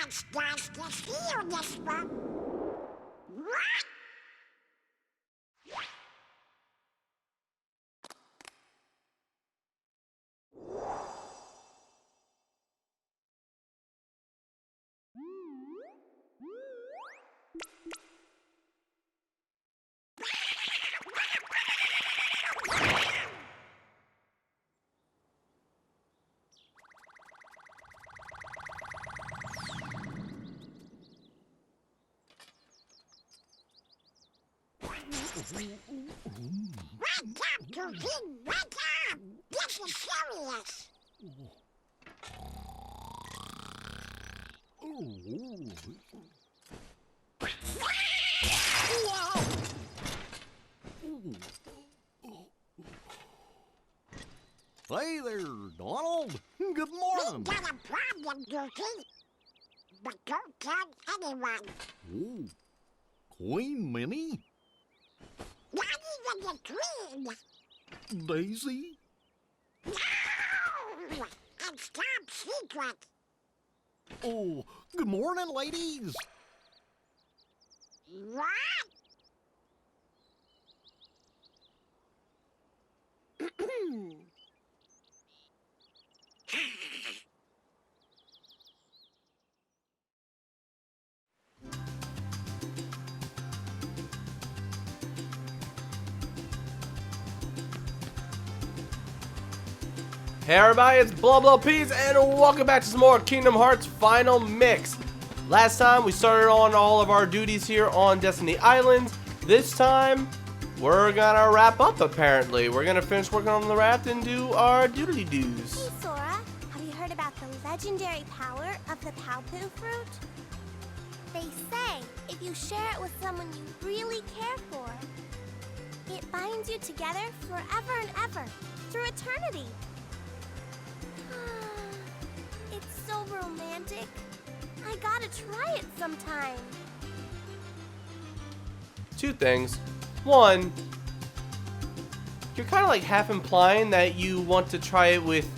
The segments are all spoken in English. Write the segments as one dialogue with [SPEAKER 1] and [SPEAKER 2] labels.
[SPEAKER 1] much does to steal this one? What? Wake up, Goofy! Wake up! This is serious!
[SPEAKER 2] Hey there, Donald. Good
[SPEAKER 1] We
[SPEAKER 2] morning.
[SPEAKER 1] got a problem, Goofy. But don't tell anyone.
[SPEAKER 2] Oh, Queen Minnie?
[SPEAKER 1] Not even the Queen.
[SPEAKER 2] Daisy?
[SPEAKER 1] No! It's top secret.
[SPEAKER 2] Oh, good morning, ladies.
[SPEAKER 1] What?
[SPEAKER 3] Hey everybody, it's Peas, and welcome back to some more Kingdom Hearts Final Mix. Last time we started on all of our duties here on Destiny Island. This time, we're gonna wrap up apparently. We're gonna finish working on the raft and do our doodly-doos.
[SPEAKER 4] Hey Sora, have you heard about the legendary power of the Palpu fruit? They say if you share it with someone you really care for, it binds you together forever and ever, through eternity. It's so romantic. I gotta try it sometime.
[SPEAKER 3] Two things. One, you're kind of like half implying that you want to try it with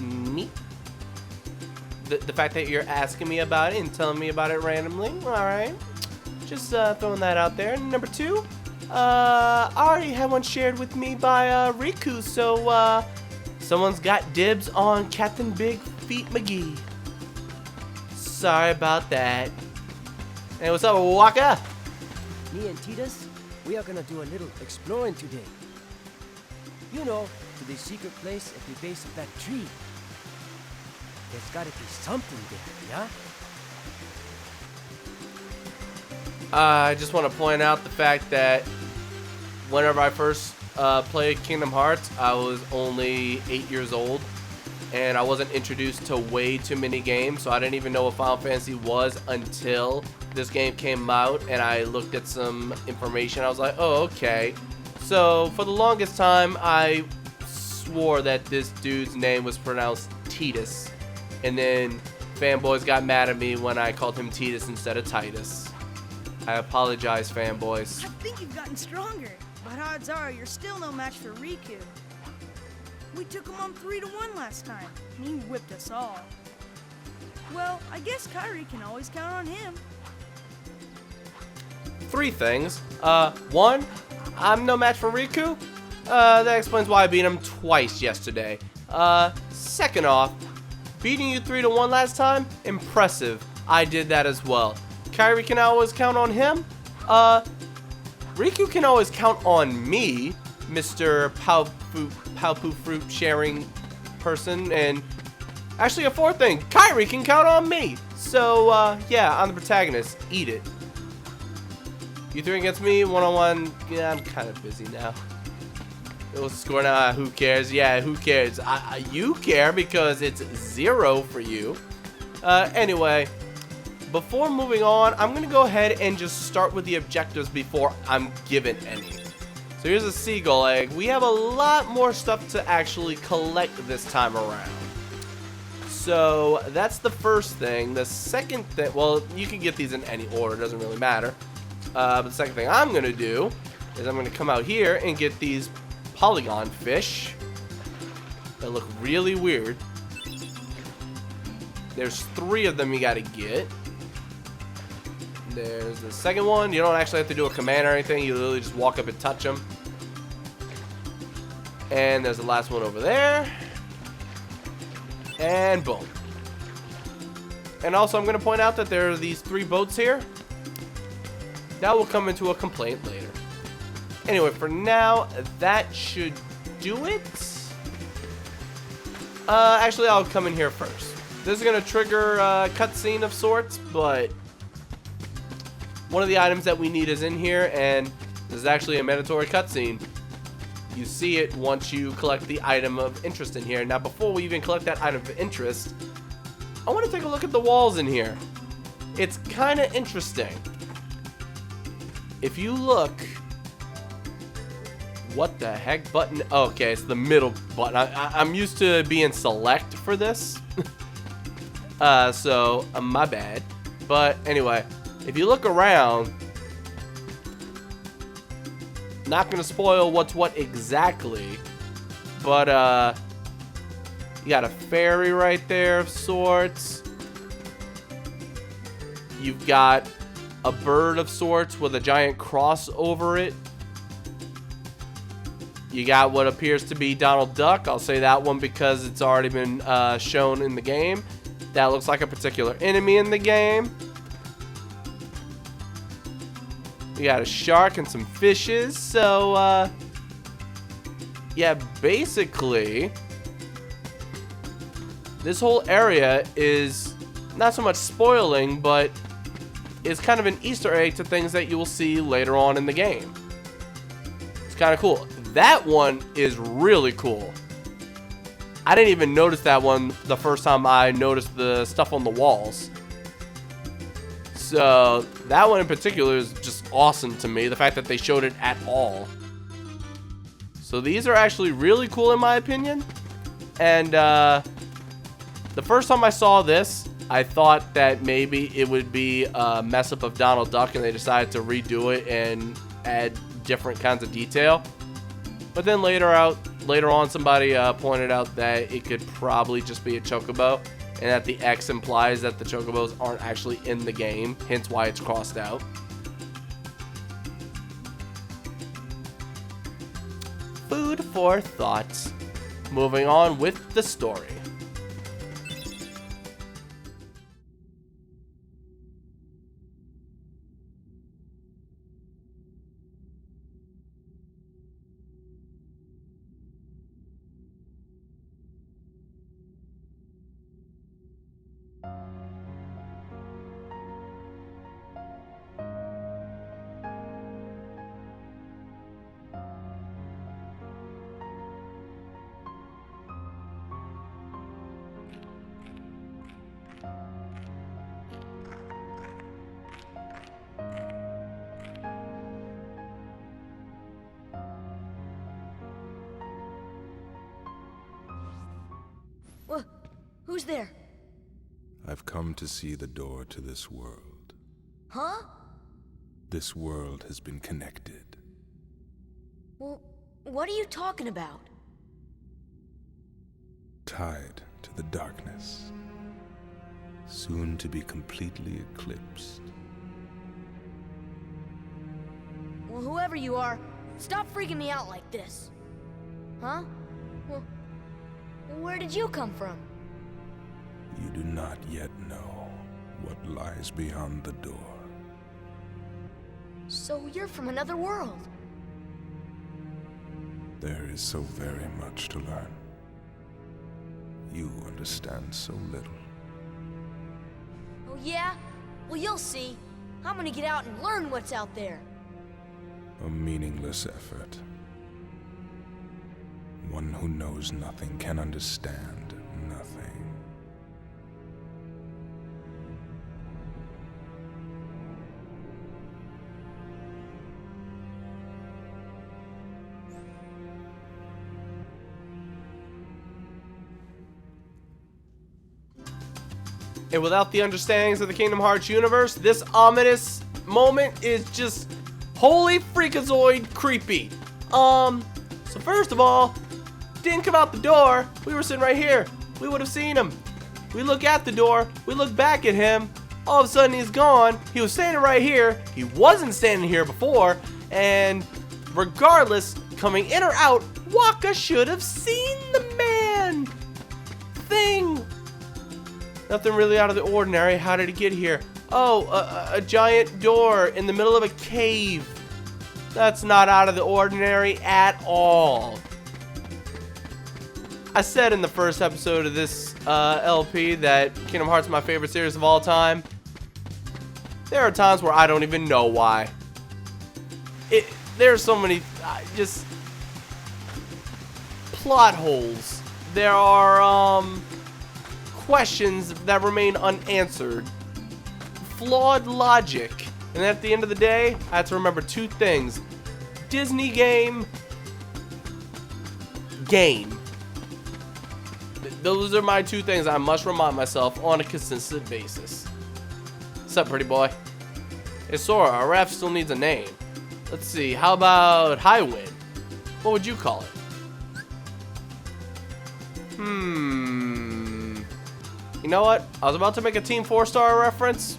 [SPEAKER 3] me. The fact that you're asking me about it and telling me about it randomly. Alright. Just throwing that out there. Number two, I already had one shared with me by Riku, so someone's got dibs on Captain Big Feet McGee. Sorry about that. Hey, what's up, Waka?
[SPEAKER 5] Me and Titus, we are gonna do a little exploring today. You know, to the secret place at the base of that tree. There's gotta be something there, yeah?
[SPEAKER 3] I just want to point out the fact that whenever I first played Kingdom Hearts, I was only 8 years old, and I wasn't introduced to way too many games, so I didn't even know what Final Fantasy was until this game came out, and I looked at some information. I was like, oh, okay. So for the longest time, I swore that this dude's name was pronounced Titus, and then fanboys got mad at me when I called him Titus instead of Titus. I apologize, fanboys.
[SPEAKER 6] I think you've gotten stronger, but odds are you're still no match for Riku. We took him on 3-1 last time, and he whipped us all. Well, I guess Kairi can always count on him.
[SPEAKER 3] Three things. One, I'm no match for Riku. That explains why I beat him twice yesterday. Second off, beating you 3-1 last time, impressive. I did that as well. Kairi can always count on him. Riku can always count on me, Mr. Palpu fruit sharing person. And actually a fourth thing, Kairi can count on me. So yeah, I'm the protagonist. Eat it. You three against me, one-on-one. Yeah, I'm kind of busy now. We'll score now. Who cares? Yeah, who cares? You care because it's 0 for you. Anyway, before moving on, I'm going to go ahead and just start with the objectives before I'm given any. So here's a seagull egg. We have a lot more stuff to actually collect this time around. So that's the first thing. The second thing, well, you can get these in any order. It doesn't really matter. But the second thing I'm going to do is I'm going to come out here and get these polygon fish that look really weird. There's 3 of them you gotta get. There's the second one. You don't actually have to do a command or anything. You literally just walk up and touch them. And there's the last one over there. And boom. And also, I'm going to point out that there are these 3 boats here. That will come into a complaint later. Anyway, for now, that should do it. Actually, I'll come in here first. This is going to trigger a cutscene of sorts, but one of the items that we need is in here, and this is actually a mandatory cutscene. You see it once you collect the item of interest in here. Now, before we even collect that item of interest, I want to take a look at the walls in here. It's kind of interesting. If you look, what the heck button? Oh, okay, it's the middle button. I'm used to being select for this. So, my bad. But anyway, if you look around, not gonna spoil what's what exactly, but you got a ferry right there of sorts. You've got a bird of sorts with a giant cross over it. You got what appears to be Donald Duck. I'll say that one because it's already been shown in the game. That looks like a particular enemy in the game. We got a shark and some fishes. So, yeah, basically, this whole area is not so much spoiling, but is kind of an Easter egg to things that you will see later on in the game. It's kind of cool. That one is really cool. I didn't even notice that one the first time I noticed the stuff on the walls. So that one in particular is just awesome to me, the fact that they showed it at all. So these are actually really cool in my opinion. And the first time I saw this, I thought that maybe it would be a mess up of Donald Duck and they decided to redo it and add different kinds of detail. But then later on somebody pointed out that it could probably just be a chocobo, and that the X implies that the chocobos aren't actually in the game, hence why it's crossed out. Food for thought. Moving on with the story.
[SPEAKER 7] Who's there?
[SPEAKER 8] I've come to see the door to this world.
[SPEAKER 7] Huh?
[SPEAKER 8] This world has been connected.
[SPEAKER 7] Well, what are you talking about?
[SPEAKER 8] Tied to the darkness. Soon to be completely eclipsed.
[SPEAKER 7] Well, whoever you are, stop freaking me out like this. Huh? Well, where did you come from?
[SPEAKER 8] You do not yet know what lies beyond the door.
[SPEAKER 7] So you're from another world.
[SPEAKER 8] There is so very much to learn. You understand so little.
[SPEAKER 7] Oh yeah? Well, you'll see. I'm gonna get out and learn what's out there.
[SPEAKER 8] A meaningless effort. One who knows nothing can understand nothing.
[SPEAKER 3] And without the understandings of the Kingdom Hearts universe, this ominous moment is just holy freakazoid creepy. So first of all, didn't come out the door. We were sitting right here. We would have seen him. We look at the door. We look back at him. All of a sudden, he's gone. He was standing right here. He wasn't standing here before. And regardless, coming in or out, Waka should have seen the man. Thing. Nothing really out of the ordinary. How did he get here? Oh, a giant door in the middle of a cave. That's not out of the ordinary at all. I said in the first episode of this LP that Kingdom Hearts is my favorite series of all time. There are times where I don't even know why. There's so many just plot holes. There are questions that remain unanswered. Flawed logic. And at the end of the day, I have to remember two things. Disney game. Those are my two things I must remind myself on a consistent basis. What's up, pretty boy? Hey, Sora, our raft still needs a name. Let's see, how about Highwind? What would you call it? You know what? I was about to make a Team 4-star reference,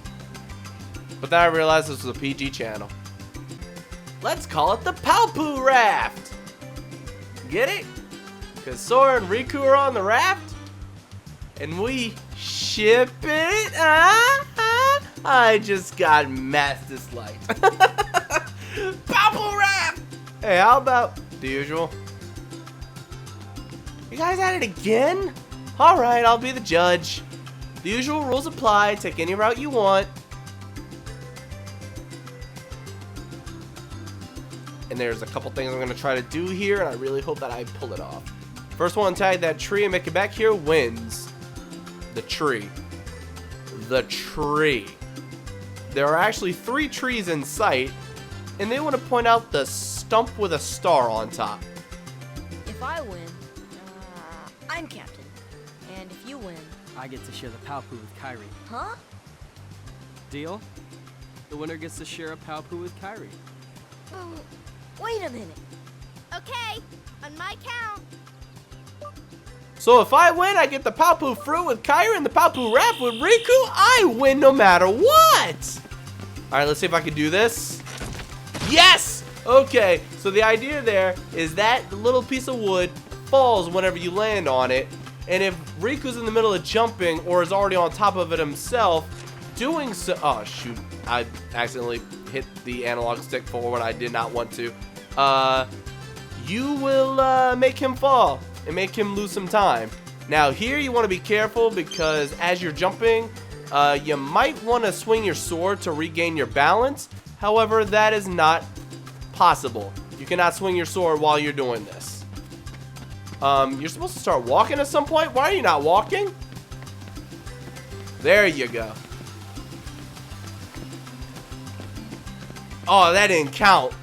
[SPEAKER 3] but then I realized this was a PG channel. Let's call it the Palpoo Raft. Get it? Because Sora and Riku are on the raft, and we ship it. I just got mass disliked. Palpoo Raft. Hey, how about the usual? You guys at it again? All right, I'll be the judge. The usual rules apply. Take any route you want. And there's a couple things I'm going to try to do here, and I really hope that I pull it off. First one, tag that tree and make it back here wins. The tree. The tree. There are actually 3 trees in sight, and they want to point out the stump with a star on top.
[SPEAKER 7] If I win, I'm captain. And if you win...
[SPEAKER 5] I get to share the Palpoo with Kairi.
[SPEAKER 7] Huh?
[SPEAKER 5] Deal? The winner gets to share a Palpoo with Kairi.
[SPEAKER 7] Wait a minute.
[SPEAKER 4] Okay, on my count.
[SPEAKER 3] So if I win, I get the Palpoo fruit with Kairi and the Palpoo raft with Riku. I win no matter what. All right, let's see if I can do this. Yes! Okay, so the idea there is that the little piece of wood falls whenever you land on it. And if Riku's in the middle of jumping or is already on top of it himself, doing so... Oh, shoot. I accidentally hit the analog stick forward. I did not want to. You will make him fall and make him lose some time. Now here you want to be careful because as you're jumping, you might want to swing your sword to regain your balance. However, that is not possible. You cannot swing your sword while you're doing this. You're supposed to start walking at some point. Why are you not walking? There you go. Oh, that didn't count.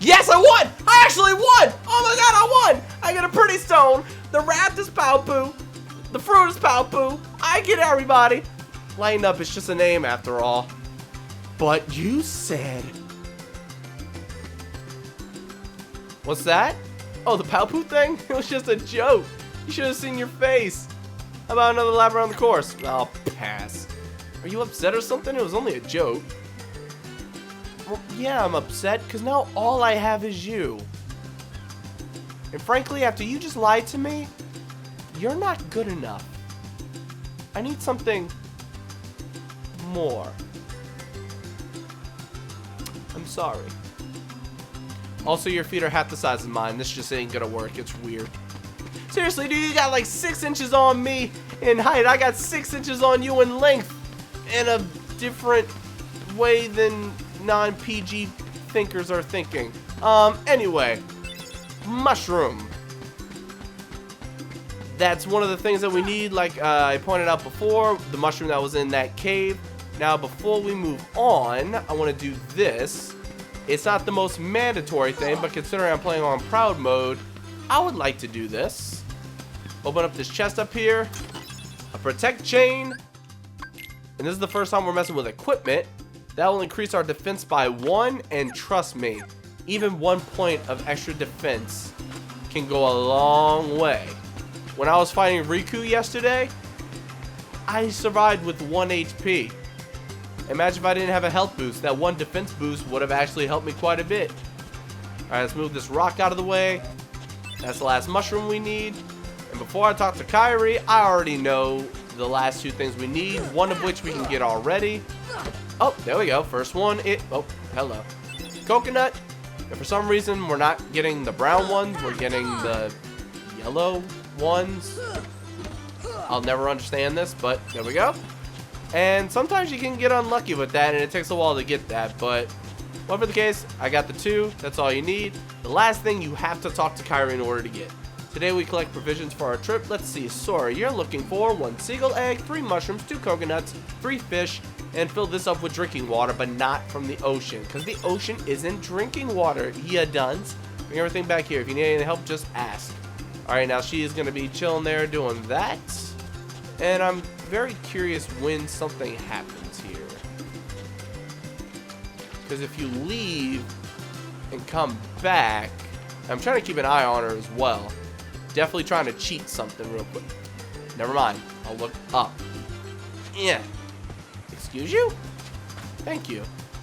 [SPEAKER 3] Yes, I won! I actually won! Oh my god, I won! I get a pretty stone. The raft is Palpoo. The fruit is Palpoo. I get everybody. Lighten up, it's just a name after all. But you said... What's that? Oh, the Palpoo thing? It was just a joke. You should have seen your face. How about another lap around the course? I'll pass. Are you upset or something? It was only a joke. Well, yeah, I'm upset because now all I have is you. And frankly, after you just lied to me, you're not good enough. I need something more. I'm sorry. Also, your feet are half the size of mine. This just ain't gonna work. It's weird. Seriously, dude, you got like 6 inches on me in height. I got 6 inches on you in length. In a different way than non-PG thinkers are thinking. Anyway, mushroom. That's one of the things that we need, like I pointed out before, the mushroom that was in that cave. Now, before we move on, I want to do this. It's not the most mandatory thing, but considering I'm playing on proud mode, I would like to do this. Open up this chest up here, a protect chain, and this is the first time we're messing with equipment. That will increase our defense by 1, and trust me, even 1 point of extra defense can go a long way. When I was fighting Riku yesterday, I survived with 1 HP. Imagine if I didn't have a health boost. That 1 defense boost would have actually helped me quite a bit. Alright, let's move this rock out of the way. That's the last mushroom we need. And before I talk to Kyrie, I already know the last 2 things we need. One of which we can get already. Oh, there we go. First one. Oh, hello. Coconut. And for some reason, we're not getting the brown ones. We're getting the yellow ones. I'll never understand this, but there we go. And sometimes you can get unlucky with that, and it takes a while to get that. But whatever the case, I got the 2. That's all you need. The last thing you have to talk to Kyrie in order to get. Today we collect provisions for our trip. Let's see. Sora, you're looking for 1 seagull egg, 3 mushrooms, 2 coconuts, 3 fish, and fill this up with drinking water, but not from the ocean, because the ocean isn't drinking water. Ya duns. Bring everything back here. If you need any help, just ask. Alright, now she is going to be chilling there doing that. And I'm very curious when something happens here. Because if you leave and come back, I'm trying to keep an eye on her as well. Definitely trying to cheat something real quick. Never mind. I'll look up. Yeah. Excuse you? Thank you.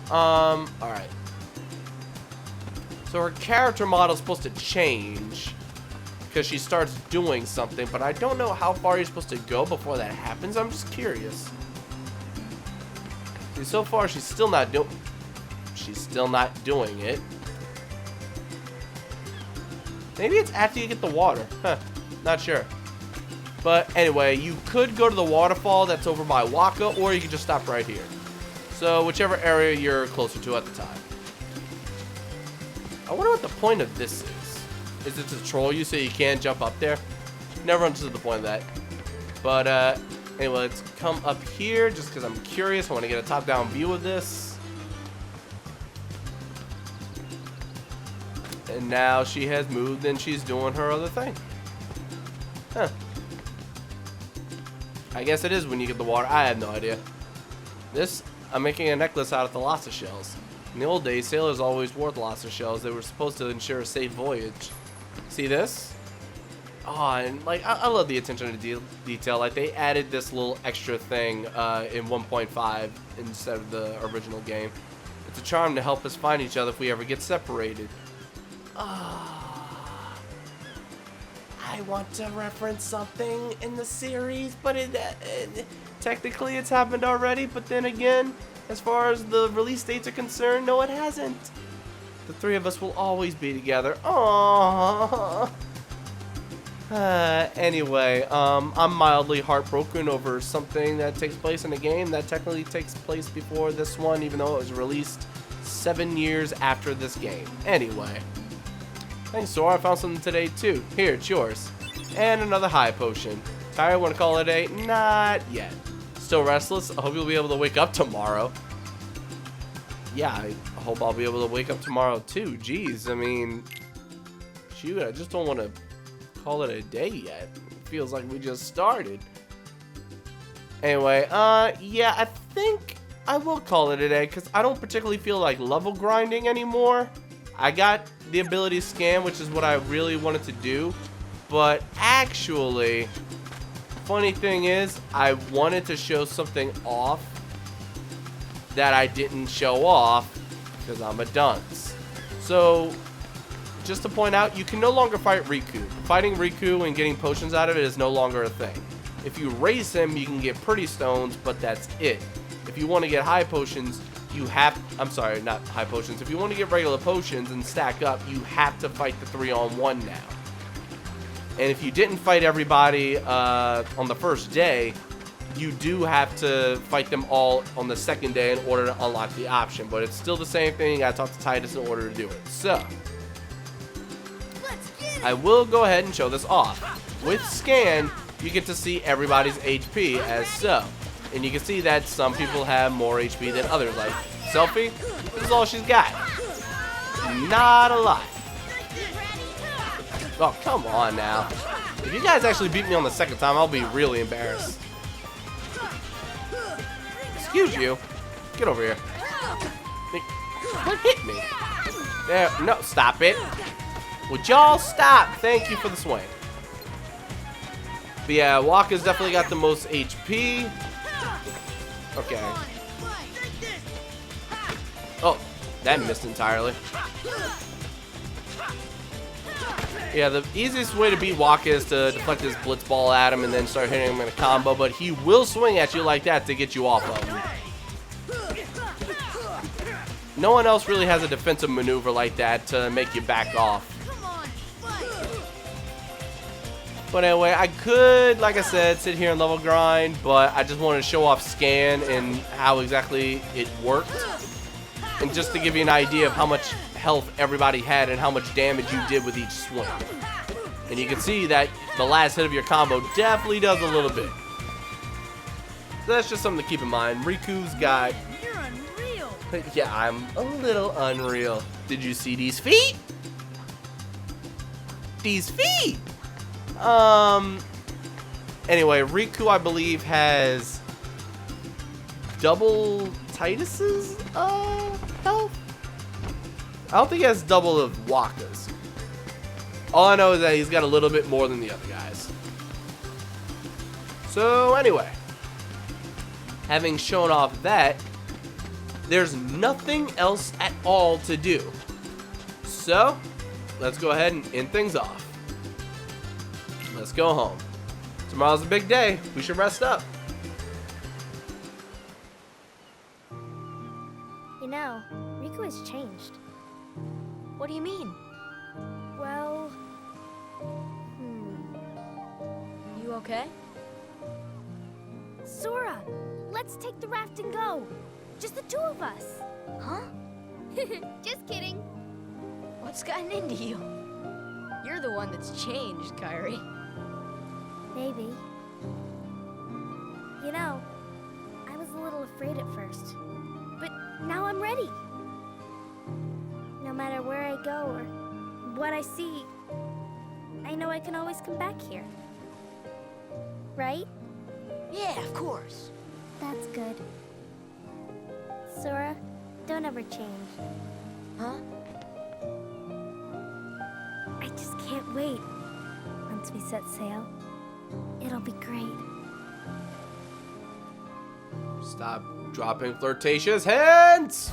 [SPEAKER 3] Alright. So her character model is supposed to change because she starts doing something, but I don't know how far you're supposed to go before that happens. I'm just curious. See, so far she's still not doing it. Maybe it's after you get the water. Huh. Not sure. But anyway, you could go to the waterfall that's over by Waka, or you can just stop right here. So whichever area you're closer to at the time. I wonder what the point of this is. Is it to troll you so you can't jump up there? Never understood the point of that. But anyway, let's come up here just because I'm curious. I want to get a top-down view of this. And now she has moved and she's doing her other thing. Huh. I guess it is when you get the water. I have no idea. This, I'm making a necklace out of thalassa shells. In the old days, sailors always wore thalassa shells. They were supposed to ensure a safe voyage. See this? Oh, and like, I love the attention to detail. Like, they added this little extra thing in 1.5 instead of the original game. It's a charm to help us find each other if we ever get separated. I want to reference something in the series, but technically it's happened already. But then again, as far as the release dates are concerned, no, it hasn't. The 3 of us will always be together. Aww. Anyway, I'm mildly heartbroken over something that takes place in a game that technically takes place before this one, even though it was released 7 years after this game. Anyway. Thanks, Sora. I found something today, too. Here, it's yours. And another high potion. Tired? Want to call it a day? Not yet. Still restless? I hope you'll be able to wake up tomorrow. Yeah, I hope I'll be able to wake up tomorrow, too. Jeez, I mean, shoot, I just don't want to call it a day yet. It feels like we just started. Anyway, yeah, I think I will call it a day because I don't particularly feel like level grinding anymore. I got the ability scan, which is what I really wanted to do, but actually, funny thing is, I wanted to show something off that I didn't show off because I'm a dunce. So, just to point out, you can no longer fight Riku. Fighting Riku and getting potions out of it is no longer a thing. If you race him, you can get pretty stones, but that's it. If you want to get high potions, you have, I'm sorry, not high potions. If you want to get regular potions and stack up, you have to fight the 3-on-1 now. And if you didn't fight everybody on the first day, you do have to fight them all on the second day in order to unlock the option. But it's still the same thing. You gotta talk to Titus in order to do it. So, I will go ahead and show this off. With scan, you get to see everybody's HP as so. And you can see that some people have more HP than others. Like, Selfie, this is all she's got. Not a lot. Oh, come on now. If you guys actually beat me on the second time, I'll be really embarrassed. Excuse you. Get over here. What hit me? There, no, stop it. Would y'all stop? Thank you for the swing. But But yeah, Waka's definitely got the most HP. Okay. Oh, that missed entirely. Yeah, the easiest way to beat Waka is to deflect his blitz ball at him and then start hitting him in a combo, but he will swing at you like that to get you off of him. No one else really has a defensive maneuver like that to make you back off. But anyway, I could, like I said, sit here and level grind, but I just wanted to show off scan and how exactly it worked. And just to give you an idea of how much health everybody had and how much damage you did with each swing. And you can see that the last hit of your combo definitely does a little bit. So that's just something to keep in mind. Riku's got...
[SPEAKER 6] You're unreal.
[SPEAKER 3] Yeah, I'm a little unreal. Did you see these feet? These feet! Anyway, Riku, I believe, has double Titus's health? I don't think he has double of Waka's. All I know is that he's got a little bit more than the other guys. So anyway, having shown off that, there's nothing else at all to do. So, let's go ahead and end things off. Let's go home. Tomorrow's a big day. We should rest up.
[SPEAKER 4] You know, Riku has changed.
[SPEAKER 7] What do you mean?
[SPEAKER 4] Well,
[SPEAKER 7] You okay?
[SPEAKER 4] Sora, let's take the raft and go. Just the two of us.
[SPEAKER 7] Huh?
[SPEAKER 4] Just kidding.
[SPEAKER 7] What's gotten into you? You're the one that's changed, Kairi.
[SPEAKER 4] Maybe. You know, I was a little afraid at first, but now I'm ready. No matter where I go or what I see, I know I can always come back here. Right?
[SPEAKER 7] Yeah, of course.
[SPEAKER 4] That's good. Sora, don't ever change.
[SPEAKER 7] Huh?
[SPEAKER 4] I just can't wait. Once we set sail, it'll be great.
[SPEAKER 3] Stop dropping flirtatious hints!